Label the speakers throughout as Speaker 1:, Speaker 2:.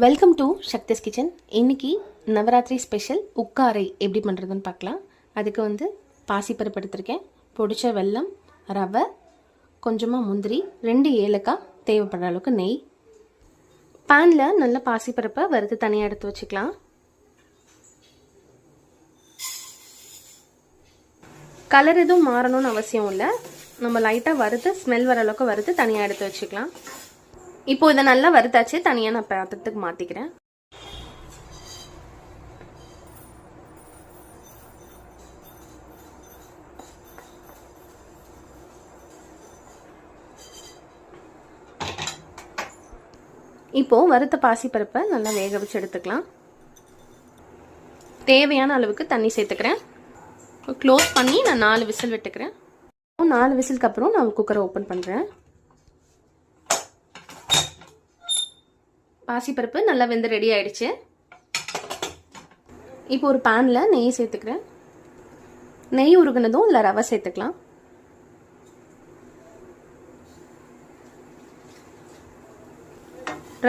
Speaker 1: Welcome to Sakthi's kitchen. இன்னைக்கு Navaratri special உக்காரை எப்படி பண்ணுறதுன்னு பார்க்கலாம். அதுக்கு பாசிப்பருப்பு எடுத்திருக்கேன், பொடிச்ச வெல்லம், ரவை, கொஞ்சமாக முந்திரி, 2 ஏலக்காய், தேவைப்படுற அளவுக்கு நெய். பேனில் நல்ல பாசிப்பருப்பை வறுத்து தனியாக எடுத்து வச்சுக்கலாம். கலர் எதுவும் மாறணும்னு அவசியம் இல்லை, நம்ம லைட்டாக வறுத்து ஸ்மெல் வர அளவுக்கு வறுத்து தனியாக எடுத்து வச்சுக்கலாம். இப்போ இதை நல்லா வறுத்தாச்சு, தனியாக நான் பாத்திரத்துக்கு மாற்றிக்கிறேன். இப்போ வறுத்த பாசிப்பருப்பை நல்லா வேக வச்சு எடுத்துக்கலாம். தேவையான அளவுக்கு தண்ணி சேர்த்துக்கிறேன். க்ளோஸ் பண்ணி நான் 4 விசில் விட்டுக்கிறேன். 4 விசிலுக்கு அப்புறம் நான் குக்கரை ஓப்பன் பண்ணுறேன். பாசிப்பருப்பு நல்லா வெந்து ரெடி ஆயிடுச்சு. இப்போ ஒரு பேனில் நெய் சேர்த்துக்கிறேன். நெய் உருகுனதும் இல்லை ரவை சேர்த்துக்கலாம்.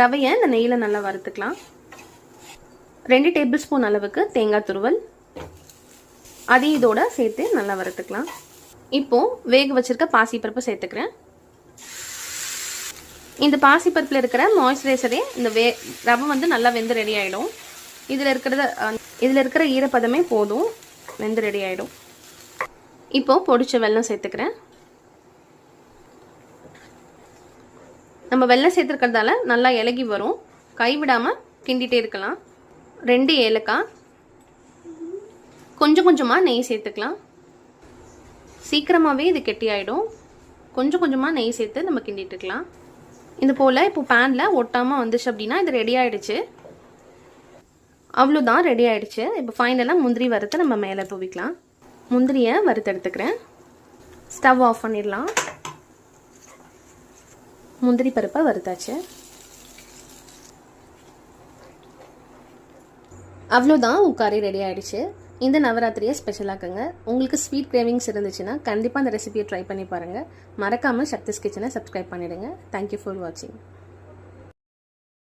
Speaker 1: ரவையை இந்த நெய்யில் நல்லா வறுத்துக்கலாம். 2 டேபிள் ஸ்பூன் அளவுக்கு தேங்காய் துருவல், அதையும் இதோட சேர்த்து நல்லா வறுத்துக்கலாம். இப்போ வேக வச்சிருக்க பாசிப்பருப்பு சேர்த்துக்கிறேன். இந்த பாசிப்பருப்பில் இருக்கிற மாய்ஸ்சரைசரே இந்த ரவை நல்லா வெந்து ரெடி ஆகிடும். இதில் இருக்கிற ஈரப்பதமே போதும், வெந்து ரெடி ஆகிடும். இப்போ பொடிச்ச வெல்லம் சேர்த்துக்கிறேன். நம்ம வெல்லம் சேர்த்துருக்கிறதால நல்லா இலகி வரும், கைவிடாமல் கிண்டிகிட்டே இருக்கலாம். 2 ஏலக்காய், கொஞ்சம் கொஞ்சமாக நெய் சேர்த்துக்கலாம். சீக்கிரமாகவே இது கெட்டி ஆகிடும். கொஞ்சம் கொஞ்சமாக நெய் சேர்த்து நம்ம கிண்டிட்டு இருக்கலாம். இது போல் இப்போ பேனில் ஒட்டாமல் வந்துச்சு அப்படின்னா இது ரெடி ஆகிடுச்சு. அவ்வளோதான், ரெடி ஆகிடுச்சு. இப்போ ஃபைனலாக முந்திரி வறுத்து நம்ம மேலே தூவிக்கலாம். முந்திரியை வறுத்து எடுத்துக்கிறேன். ஸ்டவ் ஆஃப் பண்ணிடலாம். முந்திரி பருப்பை வறுத்தாச்சு. அவ்வளோதான், உக்காரி ரெடி ஆகிடுச்சு. இந்த நவராத்திரியை ஸ்பெஷலாக்குங்க. உங்களுக்கு ஸ்வீட் கிரேவிங்ஸ் இருந்துச்சுன்னா கண்டிப்பாக அந்த ரெசிபியை ட்ரை பண்ணி பாருங்கள். மறக்காமல் சக்திஸ் கிச்சனை சப்ஸ்கிரைப் பண்ணிவிடுங்க. தேங்க்யூ ஃபார் வாட்சிங்.